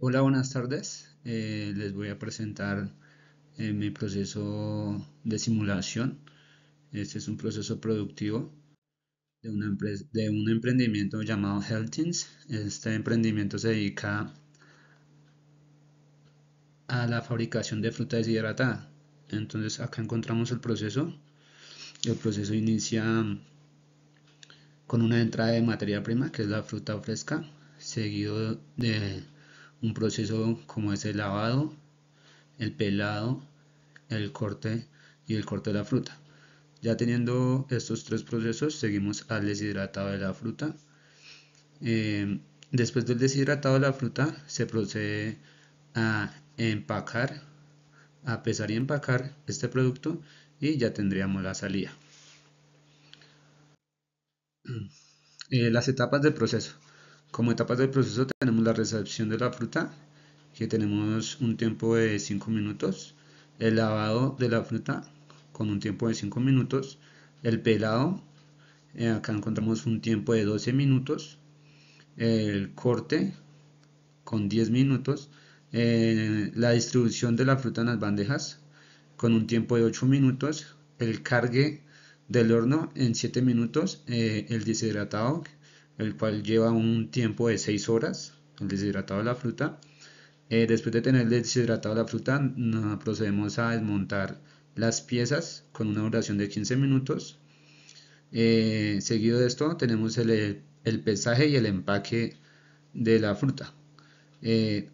Hola, buenas tardes. Les voy a presentar mi proceso de simulación. Este es un proceso productivo de un emprendimiento llamado Healthins. Este emprendimiento se dedica a la fabricación de fruta deshidratada. Entonces acá encontramos el proceso. El proceso inicia con una entrada de materia prima, que es la fruta fresca, seguido de un proceso como es el lavado, el pelado, el corte y el corte de la fruta. Ya teniendo estos tres procesos, seguimos al deshidratado de la fruta. Después del deshidratado de la fruta, se procede a empacar, a pesar y empacar este producto y ya tendríamos la salida. Las etapas del proceso. Como etapas del proceso tenemos la recepción de la fruta, que tenemos un tiempo de 5 minutos, el lavado de la fruta con un tiempo de 5 minutos, el pelado, acá encontramos un tiempo de 12 minutos, el corte con 10 minutos, la distribución de la fruta en las bandejas con un tiempo de 8 minutos, el cargue del horno en 7 minutos, el deshidratado, el cual lleva un tiempo de 6 horas, el deshidratado de la fruta. Después de tener deshidratado la fruta, procedemos a desmontar las piezas con una duración de 15 minutos. Seguido de esto tenemos el pesaje y el empaque de la fruta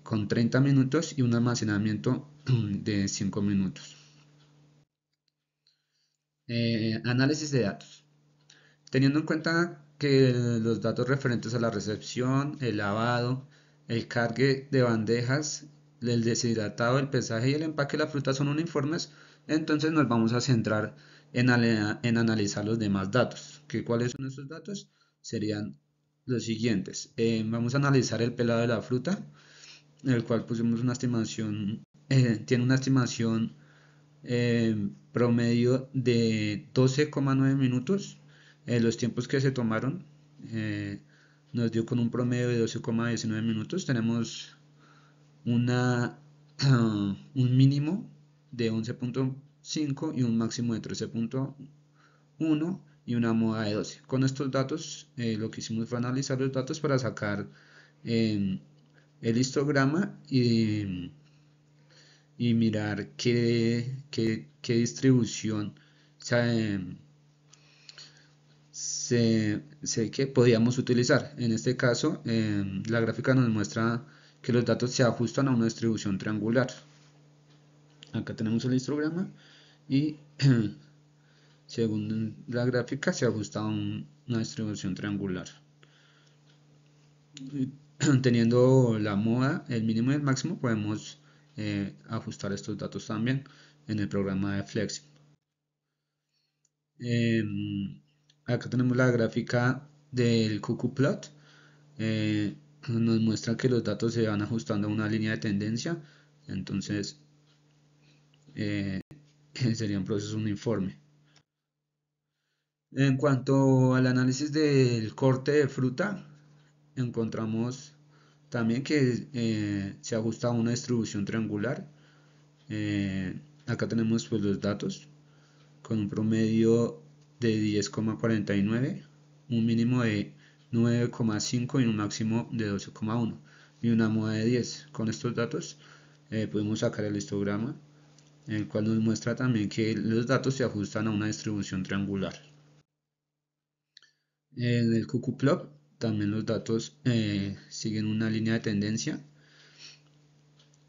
con 30 minutos y un almacenamiento de 5 minutos. Análisis de datos. Teniendo en cuenta que los datos referentes a la recepción, el lavado, el cargue de bandejas, el deshidratado, el pesaje y el empaque de la fruta son uniformes, entonces nos vamos a centrar en analizar los demás datos. ¿Cuáles son estos datos? Serían los siguientes. Vamos a analizar el pelado de la fruta, el cual pusimos una estimación, tiene una estimación promedio de 12,9 minutos. Los tiempos que se tomaron nos dio con un promedio de 12,19 minutos. Tenemos una, un mínimo de 11,5 y un máximo de 13,1 y una moda de 12. Con estos datos lo que hicimos fue analizar los datos para sacar el histograma y mirar qué distribución se, que podíamos utilizar. En este caso, la gráfica nos muestra que los datos se ajustan a una distribución triangular. Acá tenemos el histograma y según la gráfica se ajusta a una distribución triangular. Teniendo la moda, el mínimo y el máximo, podemos ajustar estos datos también en el programa de Flexi. Acá tenemos la gráfica del Cuckooplot. Nos muestra que los datos se van ajustando a una línea de tendencia. Entonces sería un proceso uniforme. En cuanto al análisis del corte de fruta, encontramos también que se ajusta a una distribución triangular. Acá tenemos pues los datos con un promedio de 10,49, un mínimo de 9,5 y un máximo de 12,1 y una moda de 10. Con estos datos podemos sacar el histograma, el cual nos muestra también que los datos se ajustan a una distribución triangular. En el Cuckooplot también los datos siguen una línea de tendencia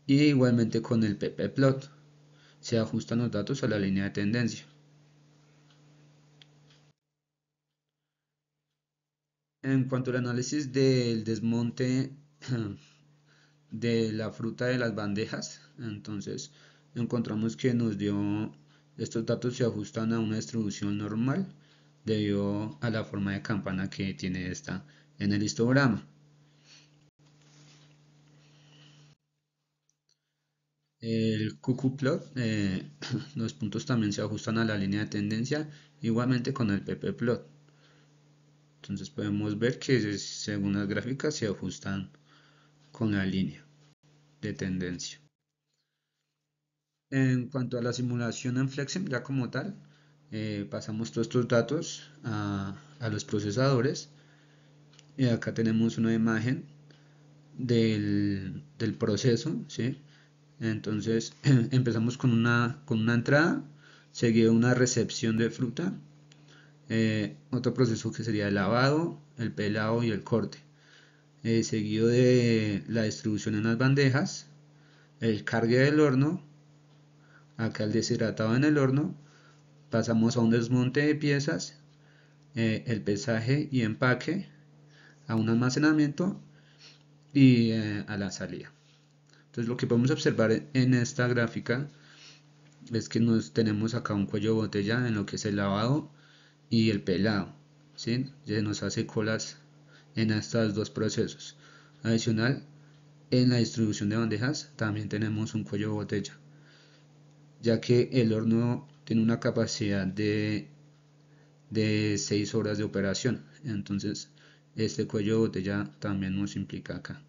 y igualmente con el ppplot se ajustan los datos a la línea de tendencia. En cuanto al análisis del desmonte de la fruta de las bandejas, entonces encontramos que nos dio, estos datos se ajustan a una distribución normal debido a la forma de campana que tiene esta en el histograma. El Cuckooplot, los puntos también se ajustan a la línea de tendencia, igualmente con el ppplot. Entonces podemos ver que según las gráficas se ajustan con la línea. de tendencia. En cuanto a la simulación en Flexim, ya como tal, pasamos todos estos datos a los procesadores y acá tenemos una imagen del proceso, ¿sí? Entonces empezamos con una entrada, seguido una recepción de fruta, otro proceso que sería el lavado, el pelado y el corte, seguido de la distribución en las bandejas, el cargue del horno, acá el deshidratado en el horno, pasamos a un desmonte de piezas, el pesaje y empaque, a un almacenamiento y a la salida. Entonces lo que podemos observar en esta gráfica es que tenemos acá un cuello de botella en lo que es el lavado y el pelado, ¿sí? Ya nos hace colas en estos dos procesos. Adicional, en la distribución de bandejas también tenemos un cuello de botella, ya que el horno tiene una capacidad de 6 horas de operación. Entonces, este cuello de botella también nos implica acá.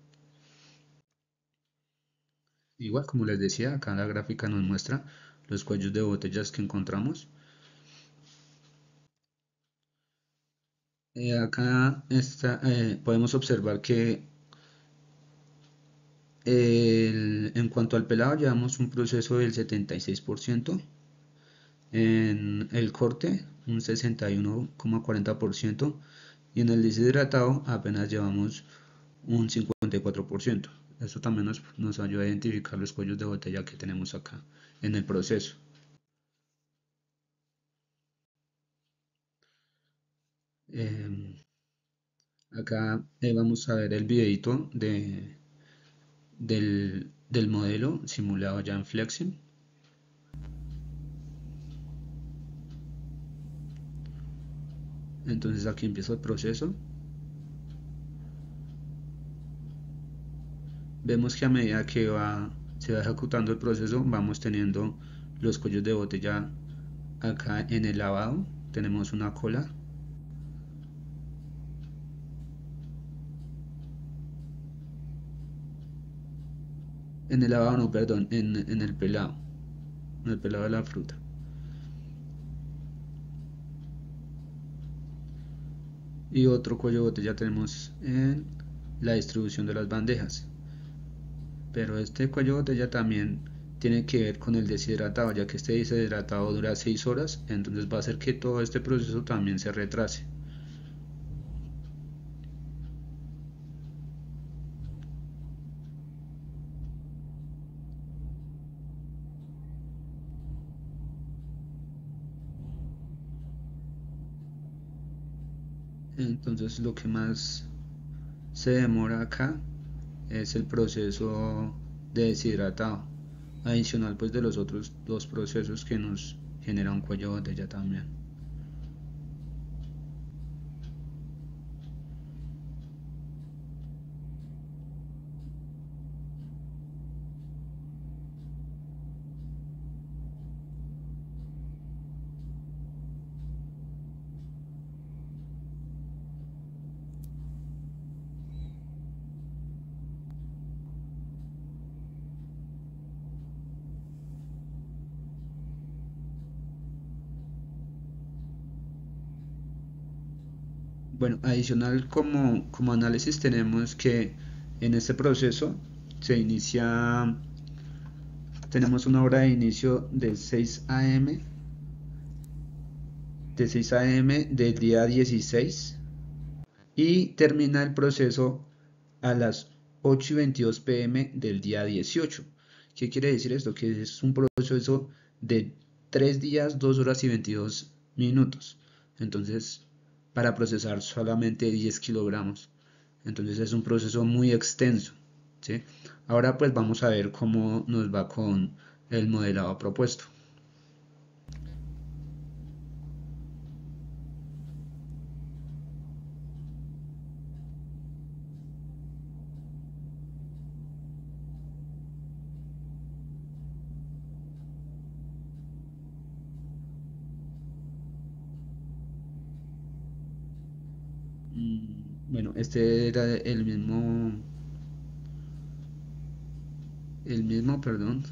Igual, como les decía, acá la gráfica nos muestra los cuellos de botellas que encontramos. Acá podemos observar que en cuanto al pelado llevamos un proceso del 76%, en el corte un 61,40% y en el deshidratado apenas llevamos un 54%. Eso también nos ayuda a identificar los cuellos de botella que tenemos acá en el proceso. Eh, Acá vamos a ver el videito del modelo simulado ya en Flexim. Entonces aquí empieza el proceso. Vemos que a medida que se va ejecutando el proceso, vamos teniendo los cuellos de botella acá en el lavado. Tenemos una cola. En el lavado no, perdón, en el pelado. En el pelado de la fruta. Y otro cuello de botella tenemos en la distribución de las bandejas. Pero este cuello de botella también tiene que ver con el deshidratado, ya que este deshidratado dura 6 horas, entonces va a hacer que todo este proceso también se retrase. Entonces lo que más se demora acá es el proceso de deshidratado, adicional pues de los otros dos procesos que nos generan un cuello de botella también. Bueno, adicional como análisis tenemos que en este proceso se inicia, tenemos una hora de inicio de 6 a.m. del día 16 y termina el proceso a las 8:22 p.m. del día 18. ¿Qué quiere decir esto? Que es un proceso de 3 días, 2 horas y 22 minutos. Entonces, para procesar solamente 10 kilogramos. Entonces es un proceso muy extenso, ¿sí? Ahora pues vamos a ver cómo nos va con el modelado propuesto. Bueno, este era el mismo El mismo, perdón.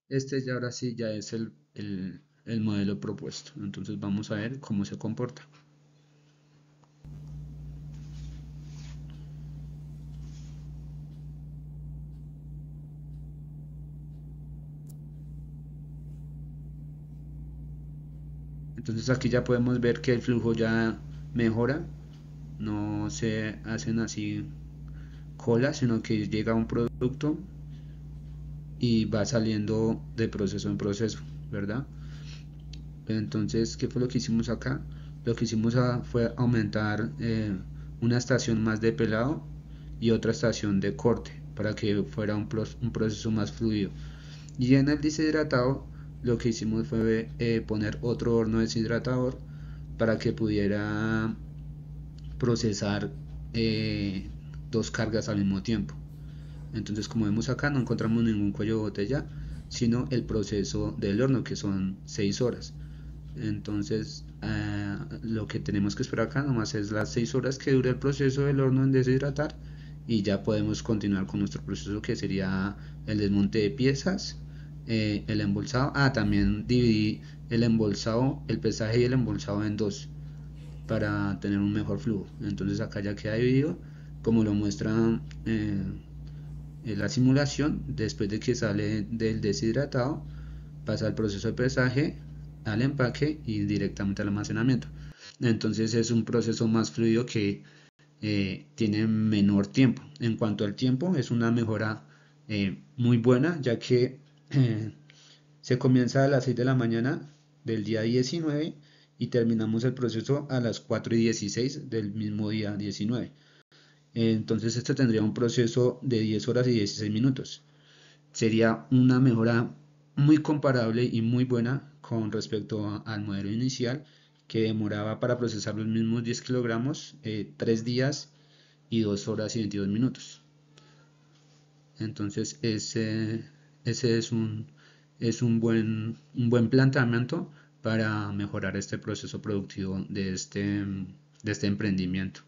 Este ya ahora sí ya es el modelo propuesto. Entonces vamos a ver cómo se comporta. Entonces aquí ya podemos ver que el flujo ya mejora. No se hacen así colas, sino que llega un producto y va saliendo de proceso en proceso, ¿verdad? Entonces, ¿qué fue lo que hicimos acá? Lo que hicimos fue aumentar una estación más de pelado y otra estación de corte para que fuera un proceso más fluido. Y en el deshidratado lo que hicimos fue poner otro horno deshidratador para que pudiera procesar dos cargas al mismo tiempo. Entonces, como vemos acá, no encontramos ningún cuello de botella, sino el proceso del horno, que son 6 horas. Entonces, lo que tenemos que esperar acá nomás es las 6 horas que dure el proceso del horno en deshidratar, y ya podemos continuar con nuestro proceso, que sería el desmonte de piezas, el embolsado. También dividí el embolsado, el pesaje y el embolsado en dos para tener un mejor flujo. Entonces acá ya queda dividido como lo muestra la simulación. Después de que sale del deshidratado, pasa al proceso de pesaje, al empaque y directamente al almacenamiento. Entonces es un proceso más fluido que tiene menor tiempo. En cuanto al tiempo, es una mejora muy buena, ya que se comienza a las 6 de la mañana del día 19 y terminamos el proceso a las 4:16 del mismo día 19. Entonces este tendría un proceso de 10 horas y 16 minutos. Sería una mejora muy comparable y muy buena con respecto al modelo inicial, que demoraba para procesar los mismos 10 kilogramos 3 días y 2 horas y 22 minutos. Entonces ese es un buen planteamiento para mejorar este proceso productivo de este emprendimiento.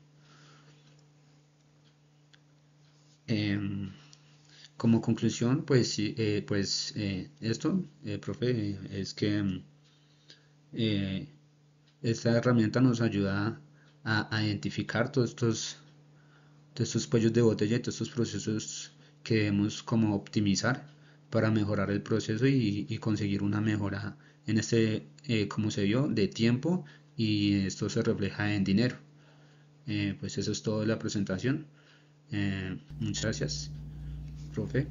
Como conclusión, pues, sí, esto, profe, es que eh, esta herramienta nos ayuda a identificar todos estos cuellos de botella y todos estos procesos que debemos como optimizar para mejorar el proceso y conseguir una mejora en como se vio, de tiempo, y esto se refleja en dinero. Pues eso es todo de la presentación. Muchas gracias, profe.